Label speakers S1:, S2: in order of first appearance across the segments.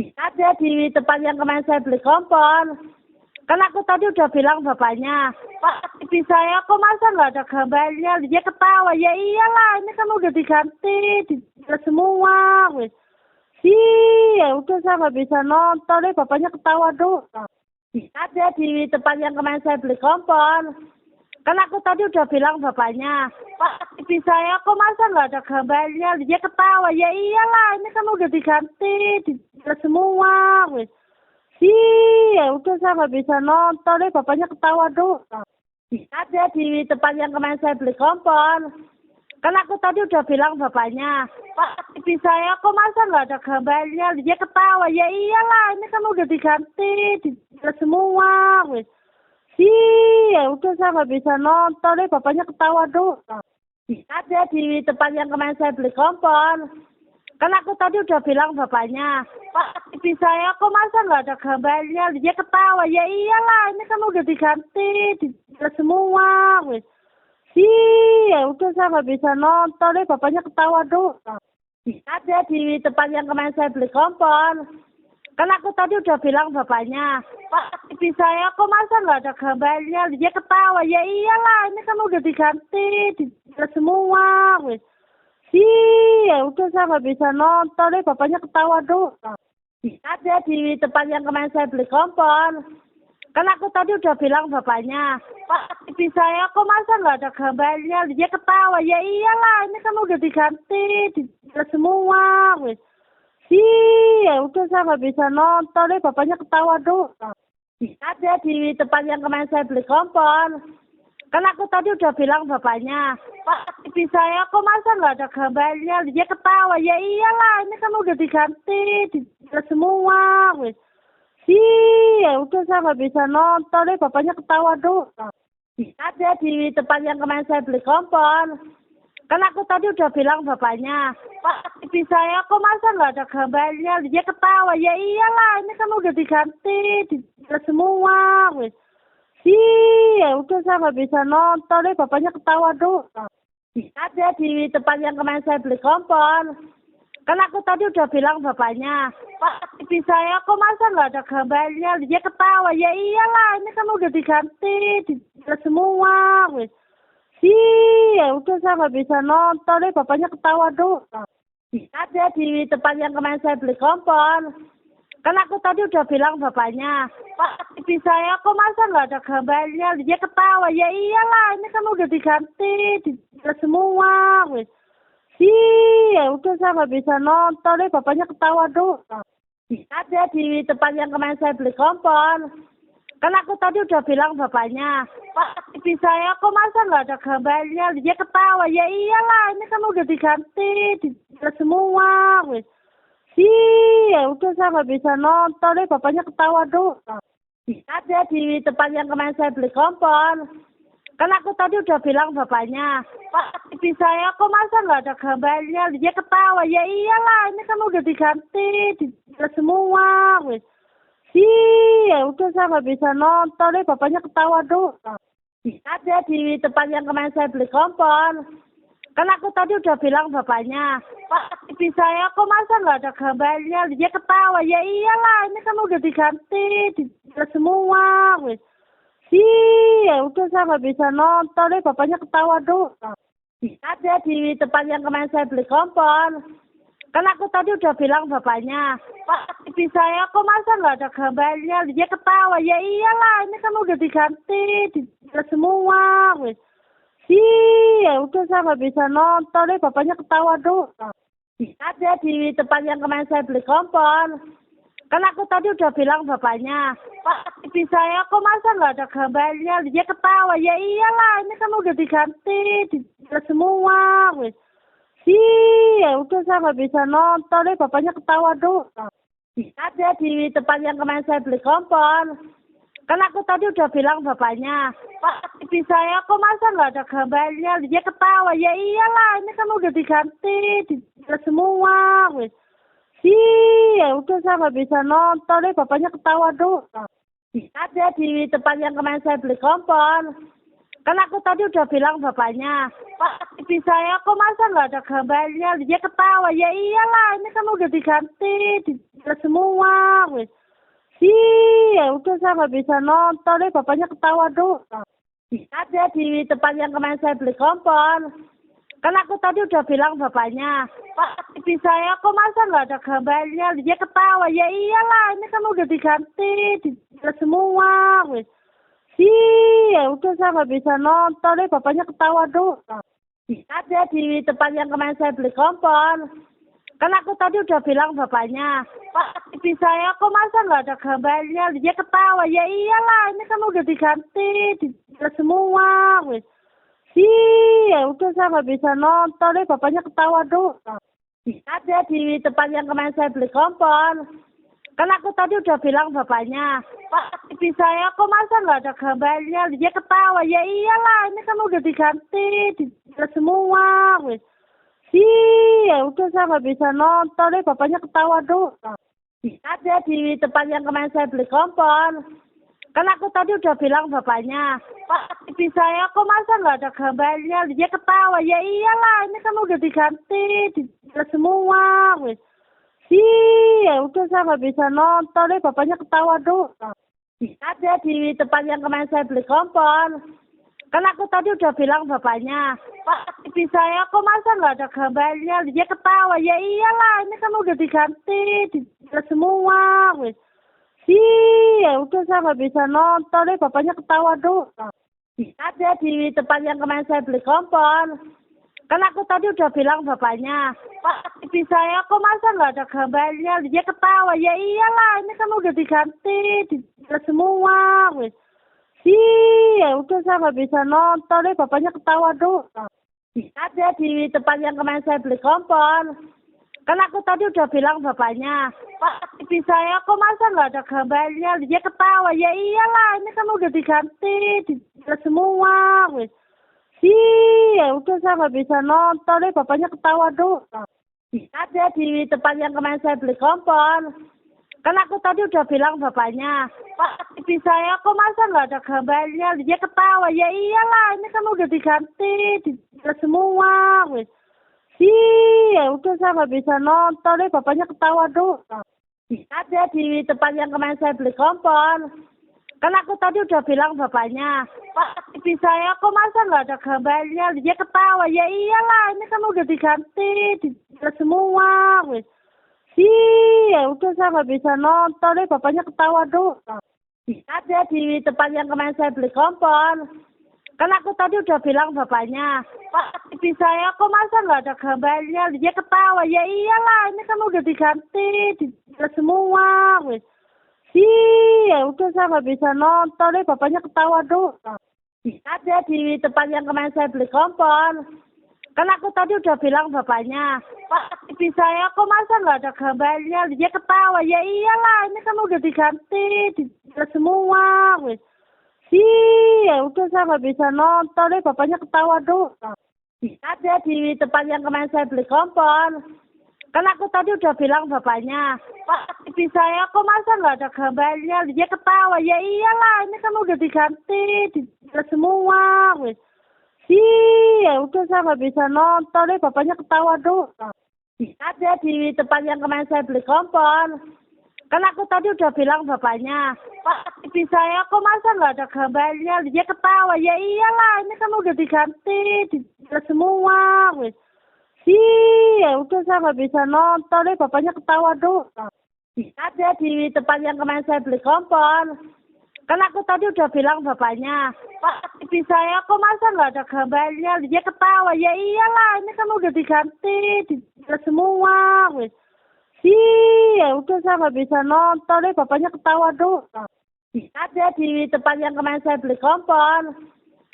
S1: Ada di tempat yang kemarin saya beli kompor. Kan aku tadi udah bilang bapaknya, Pak, TV saya kok masa nggak ada gambarnya? Dia ketawa, ya iyalah, ini kan udah diganti, dijual semua. Wis. Ya udah saya nggak bisa nonton, deh bapaknya ketawa doang. Ada di tempat yang kemarin saya beli kompor. Kan aku tadi udah bilang bapaknya, Pak, TV saya kok masa nggak ada gambarnya? Dia ketawa, ya iyalah, ini kan udah diganti, dijual semua. Wis. Ya udah saya nggak bisa nonton, deh bapaknya ketawa doang. Ada di tempat yang kemarin saya beli kompor. Kan aku tadi udah bilang bapaknya, Pak, TV saya kok masa nggak ada gambarnya? Dia ketawa, ya iyalah, ini kan udah diganti, dijual semua. Wis. Ya udah saya nggak bisa nonton, deh bapaknya ketawa doang. Ada di tempat yang kemarin saya beli kompor. Kan aku tadi udah bilang bapaknya, Pak, TV saya kok masa nggak ada gambarnya? Dia ketawa, ya iyalah, ini kan udah diganti, dijual semua. Wis. Ya udah saya nggak bisa nonton, deh bapaknya ketawa doang. Ada di tempat yang kemarin saya beli kompor. Kan aku tadi udah bilang bapaknya, Pak, TV saya kok masa nggak ada gambarnya? Dia ketawa, ya iyalah, ini kan udah diganti, dijual semua. Wis. Ya udah saya nggak bisa nonton, deh bapaknya ketawa doang. Ada di tempat yang kemarin saya beli kompor. Kan aku tadi udah bilang bapaknya, Pak, TV saya kok masa nggak ada gambarnya? Dia ketawa, ya iyalah, ini kan udah diganti, dijual semua. Wis. Ya udah saya nggak bisa nonton, deh bapaknya ketawa doang. Ada di tempat yang kemarin saya beli kompor. Kan aku tadi udah bilang bapaknya, Pak, TV saya kok masa nggak ada gambarnya? Dia ketawa, ya iyalah, ini kan udah diganti, dijual semua. Wis. Ya udah saya nggak bisa nonton, deh bapaknya ketawa doang. Ada di tempat yang kemarin saya beli kompor. Kan aku tadi udah bilang bapaknya, Pak, TV saya kok masa nggak ada gambarnya? Dia ketawa, ya iyalah, ini kan udah diganti, dijual semua. Wis. Ya udah saya nggak bisa nonton, deh bapaknya ketawa doang. Ada di tempat yang kemarin saya beli kompor. Kan aku tadi udah bilang bapaknya, Pak, TV saya kok masa nggak ada gambarnya? Dia ketawa, ya iyalah, ini kan udah diganti, dijual semua. Wis. Ya udah saya nggak bisa nonton, deh bapaknya ketawa doang. Ada di tempat yang kemarin saya beli kompor. Kan aku tadi udah bilang bapaknya, Pak, TV saya kok masa nggak ada gambarnya? Dia ketawa, ya iyalah, ini kan udah diganti, dijual semua. Wis. Ya udah saya nggak bisa nonton, deh bapaknya ketawa doang. Ada di tempat yang kemarin saya beli kompor. Kan aku tadi udah bilang bapaknya, Pak, TV saya kok masa nggak ada gambarnya? Dia ketawa, ya iyalah, ini kan udah diganti, dijual semua. Wis. Ya udah saya nggak bisa nonton, deh bapaknya ketawa doang. Ada di tempat yang kemarin saya beli kompor. Kan aku tadi udah bilang bapaknya, Pak, TV saya kok masa nggak ada gambarnya? Dia ketawa, ya iyalah, ini kan udah diganti, dijual semua. Wis. Ya udah saya nggak bisa nonton, deh bapaknya ketawa doang. Ada di tempat yang kemarin saya beli kompor. Kan aku tadi udah bilang bapaknya, Pak, TV saya kok masa nggak ada gambarnya? Dia ketawa, ya iyalah, ini kan udah diganti, dijual semua. Wis. Ya udah saya nggak bisa nonton, deh bapaknya ketawa doang. Ada di tempat yang kemarin saya beli kompor. Kan aku tadi udah bilang bapaknya, Pak, TV saya kok masa nggak ada gambarnya? Dia ketawa, ya iyalah, ini kan udah diganti, dijual semua. Wis. Ya udah saya nggak bisa nonton, deh bapaknya ketawa doang. Ada di tempat yang kemarin saya beli kompor. Kan aku tadi udah bilang bapaknya, Pak, TV saya kok masa nggak ada gambarnya? Dia ketawa, ya iyalah, ini kan udah diganti, dijual semua. Wis. Ya udah saya nggak bisa nonton, deh bapaknya ketawa doang. Ada di tempat yang kemarin saya beli kompor. Kan aku tadi udah bilang bapaknya, Pak, TV saya kok masa nggak ada gambarnya? Dia ketawa, ya iyalah, ini kan udah diganti, dijual semua. Wis. Ya udah saya nggak bisa nonton, deh bapaknya ketawa doang. Ada di tempat yang kemarin saya beli kompor. Kan aku tadi udah bilang bapaknya, Pak, TV saya kok masa nggak ada gambarnya? Dia ketawa, ya iyalah, ini kan udah diganti, dijual semua, wes. Ya udah saya nggak bisa nonton, deh bapaknya ketawa doang. Ada di tempat yang kemarin saya beli kompor. Kan aku tadi udah bilang bapaknya, Pak, TV saya kok masa nggak ada gambarnya? Dia ketawa, ya iyalah, ini kan udah diganti, dijual semua, wes. Ya udah saya nggak bisa nonton, deh bapaknya ketawa doang. Ada di tempat yang kemarin saya beli kompor. Kan aku tadi udah bilang bapaknya, Pak, TV saya kok masa nggak ada gambarnya? Dia ketawa, ya iyalah, ini kan udah diganti, dijual semua, wes. Ya udah saya nggak bisa nonton, deh bapaknya ketawa doang. Ada di tempat yang kemarin saya beli kompor. Kan aku tadi udah bilang bapaknya, Pak, TV saya kok masa nggak ada gambarnya? Dia ketawa, ya iyalah, ini kan udah diganti, dijual semua, wes. Ya udah saya nggak bisa nonton, deh bapaknya ketawa doang. Ada di tempat yang kemarin saya beli kompor. Kan aku tadi udah bilang bapaknya, Pak, TV saya kok masa nggak ada gambarnya? Dia ketawa, ya iyalah, ini kan udah diganti, dijual semua, wes. Ya udah saya nggak bisa nonton, deh bapaknya ketawa doang. Ada di tempat yang kemarin saya beli kompor. Kan aku tadi udah bilang bapaknya, Pak, TV saya kok masa nggak ada gambarnya? Dia ketawa, ya iyalah, ini kan udah diganti, dijual semua, wes. Ya udah saya nggak bisa nonton, deh bapaknya ketawa doang. Ada di tempat yang kemarin saya beli kompor. Kan aku tadi udah bilang bapaknya, Pak, TV saya kok masa nggak ada gambarnya? Dia ketawa, ya iyalah, ini kan udah diganti, dijual semua, wes. Ya udah saya nggak bisa nonton, deh bapaknya ketawa doang. Ada di tempat yang kemarin saya beli kompor. Kan aku tadi udah bilang bapaknya, Pak, TV saya kok masa nggak ada gambarnya? Dia ketawa, ya iyalah, ini kan udah diganti, dijual semua, wes. Ya udah saya nggak bisa nonton, deh bapaknya ketawa doang. Ada di tempat yang kemarin saya beli kompor. Kan aku tadi udah bilang bapaknya, Pak, TV saya kok masa nggak ada gambarnya? Dia ketawa, ya iyalah, ini kan udah diganti, dijual semua, wes. Ya udah saya nggak bisa nonton, deh bapaknya ketawa doang. Ada di tempat yang kemarin saya beli kompor. Kan aku tadi udah bilang bapaknya, Pak, TV saya kok masa nggak ada gambarnya? Dia ketawa, ya iyalah, ini kan udah diganti, dijual semua, wes. Ya udah saya nggak bisa nonton, deh bapaknya ketawa doang. Ada di tempat yang kemarin saya beli kompor. Kan aku tadi udah bilang bapaknya, Pak, TV saya kok masa nggak ada gambarnya? Dia ketawa, ya iyalah, ini kan udah diganti, dijual semua, wes. Ya udah saya nggak bisa nonton, deh bapaknya ketawa doang. Ada di tempat yang kemarin saya beli kompor. Kan aku tadi udah bilang bapaknya, Pak, TV saya kok masa nggak ada gambarnya? Dia ketawa, ya iyalah, ini kan udah diganti, dijual semua, wes. Ya udah saya nggak bisa nonton, deh bapaknya ketawa doang. Ada di tempat yang kemarin saya beli kompor. Kan aku tadi udah bilang bapaknya, Pak, TV saya kok masa nggak ada gambarnya? Dia ketawa, ya iyalah, ini kan udah diganti, dijual semua, wes. Ya udah saya nggak bisa nonton, deh bapaknya ketawa doang. Ada di tempat yang kemarin saya beli kompor. Kan aku tadi udah bilang bapaknya, Pak, TV saya kok masa nggak ada gambarnya? Dia ketawa, ya iyalah, ini kan udah diganti, dijual semua, wes. Ya udah saya nggak bisa nonton, deh bapaknya ketawa doang. Ada di tempat yang kemarin saya beli kompor. Kan aku tadi udah bilang bapaknya, Pak, TV saya kok masa nggak ada gambarnya? Dia ketawa, ya iyalah, ini kan udah diganti, dijual semua, wes. Ya udah saya nggak bisa nonton, deh bapaknya ketawa doang. Ada di tempat yang kemarin saya beli kompor.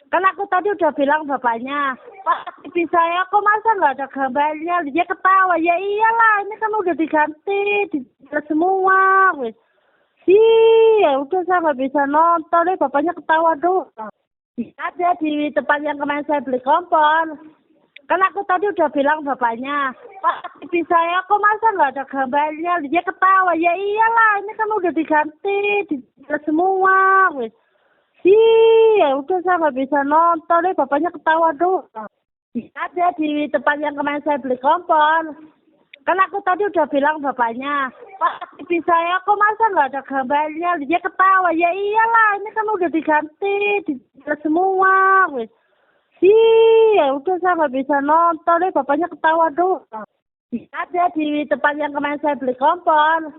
S1: Kan aku tadi udah bilang bapaknya, Pak, TV saya kok masa nggak ada gambarnya? Dia ketawa, ya iyalah, ini kan udah diganti, dijual semua, wes. Ya udah saya nggak bisa nonton, deh bapaknya ketawa doang. Ada di tempat yang kemarin saya beli kompor. Kan aku tadi udah bilang bapaknya, Pak, TV saya kok masa nggak ada gambarnya? Dia ketawa, ya iyalah, ini kan udah diganti, dijual semua, wes. Ya udah saya nggak bisa nonton deh, bapaknya ketawa doang. Ada di tempat yang kemarin saya beli kompor. Kan aku tadi udah bilang bapaknya, Pak, TV saya kok masa nggak ada gambarnya? Dia ketawa, ya iyalah, ini kan udah diganti, dijelas semua. Wes. Ya udah saya nggak bisa nonton deh, bapaknya ketawa doang. Ada di tempat yang kemarin saya beli kompor.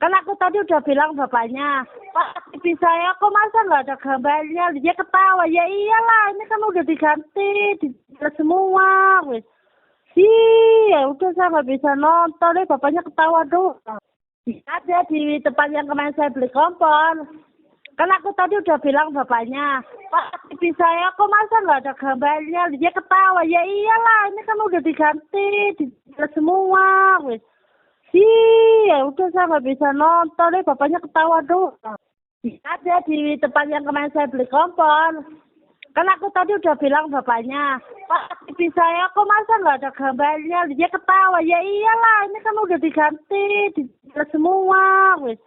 S1: Kan aku tadi udah bilang bapaknya, Pak, TV saya kok masa nggak ada gambarnya? Dia ketawa, ya iyalah, ini kan udah diganti, dijelas semua. Wes. Ya udah saya nggak bisa nonton deh, bapaknya ketawa doang. Ada di tempat yang kemarin saya beli kompor. Kan aku tadi udah bilang bapaknya, Pak, TV saya kok masa nggak ada gambarnya? Dia ketawa, ya iyalah, ini kan udah diganti, dijelas semua. Wes. Ya udah saya nggak bisa nonton deh, bapaknya ketawa doang. Ada di tempat yang kemarin saya beli kompor. Kan aku tadi udah bilang bapaknya, Pak, TV saya kok masa nggak ada gambarnya? Dia ketawa, ya iyalah, ini kan udah diganti, dijelas semua. Wes.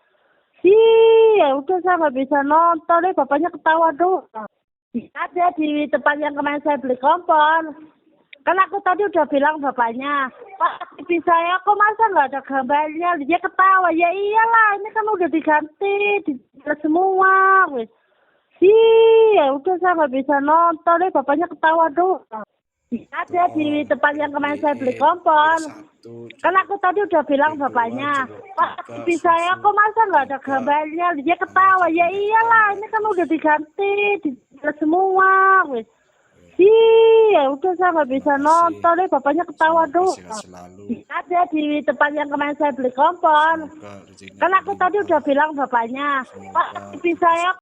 S1: Ya udah saya nggak bisa nonton deh, bapaknya ketawa doang. Ada di tempat yang kemarin saya beli kompor. Kan aku tadi udah bilang bapaknya, Pak, TV saya kok masa nggak ada gambarnya? Dia ketawa, ya iyalah, ini kan udah diganti, dijelas semua. Wes. Ya udah saya nggak bisa nonton deh, bapaknya ketawa doang. Ada di tempat yang kemarin saya beli kompor. Kan aku tadi udah bilang bapaknya, Pak, TV saya kok masa nggak ada gambarnya? Dia ketawa, ya iyalah, ini kan udah diganti, dijelas semua. Wes. Ya udah saya nggak bisa nonton deh, bapaknya ketawa doang. Ada di tempat yang kemarin saya beli kompor. Kan aku tadi udah bilang bapaknya, Pak, TV saya